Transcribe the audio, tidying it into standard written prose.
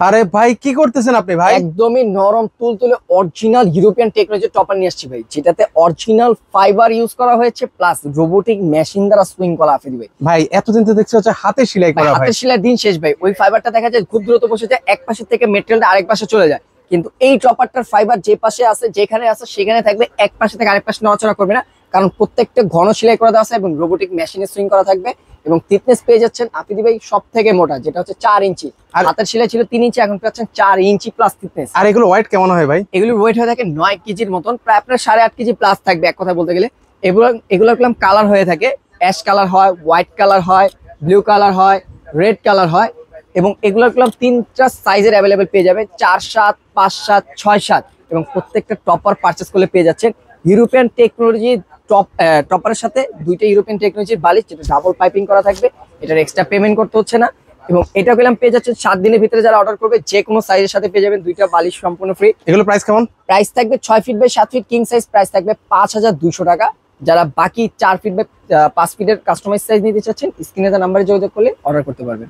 আরে ভাই কি করতেছেন আপনি ভাই? একদমই নরম তুলতুলে অরিজিনাল ইউরোপিয়ান টেকনোলজি টপার নিয়ে আসছি ভাই, যেটাতে অরিজিনাল ফাইবার ইউজ করা হয়েছে প্লাস রোবোটিক মেশিন দ্বারা সুইং করা আফিদি ভাই। ভাই এতদিন তো দেখছি হচ্ছে হাতে সেলাই করা ভাই। হাতের সেলাই দিন শেষ ভাই, ওই ফাইবারটা দেখা যায় খুব দ্রুত বসে যায়, এক পাশের থেকে মেটেরিয়ালটা আরেক পাশে চলে যায়। কিন্তু এই টপারটার ফাইবার যে পাশে আছে, যেখানে আছে সেখানে থাকবে, এক পাশে থেকে আরেক পাশে নড়াচড়া করবে না, কারণ প্রত্যেকটা ঘন সেলাই করা দেওয়া আছে এবং রোবোটিক মেশিনে সুইং করা থাকবে। এবং থিকনেস পেয়ে যাচ্ছেন আফিদি ভাই সব থেকে মোটা, যেটা হচ্ছে 4 ইঞ্চি। আর হাতের সেলাই ছিল 3 ইঞ্চি, এখন পাচ্ছেন 4 ইঞ্চি প্লাস থিকনেস। আর এগুলো ওয়েট কেমন হয় ভাই? এগুলোর ওয়েট হয়ে থাকে 9 কেজির মতন, প্রায় আপনার 8.5 কেজি প্লাস থাকবে এক কথা বলতে গেলে। এগুলোর কালার হয়ে থাকে, অ্যাশ কালার হয়, হোয়াইট কালার হয়, ব্লু কালার হয়, রেড কালার হয়। এবং এগুলোর 3টা সাইজের অ্যাভেলেবেল পেয়ে যাবে, 4/7, 5/7, 6/7। এবং প্রত্যেকটা টপার পারচেস করলে পেয়ে যাচ্ছেন ইউরোপিয়ান টেকনোলজি টপারের সাথে 2টা ইউরোপিয়ান টেকনোলজির বালিশ, যেটা ডাবল পাইপিং করা থাকবে। এটার এক্সট্রা পেমেন্ট করতে হচ্ছে না। এবং এটা পেয়ে যাচ্ছেন 7 দিনের ভিতরে, যারা অর্ডার করবে যে কোনো সাইজের সাথে পেয়ে যাবেন 2টা বালিশ সম্পূর্ণ ফ্রি। এগুলো প্রাইস কেমন? প্রাইস থাকবে 6 feet by 7 feet king size, price থাকবে 5200 টাকা। যারা বাকি 4 ফিট বাই 5 ফিটের কাস্টমাইজ সাইজ নিতে চাচ্ছেন, স্ক্রিনে দেওয়া নাম্বারে যোগাযোগ করলে অর্ডার করতে পারবেন।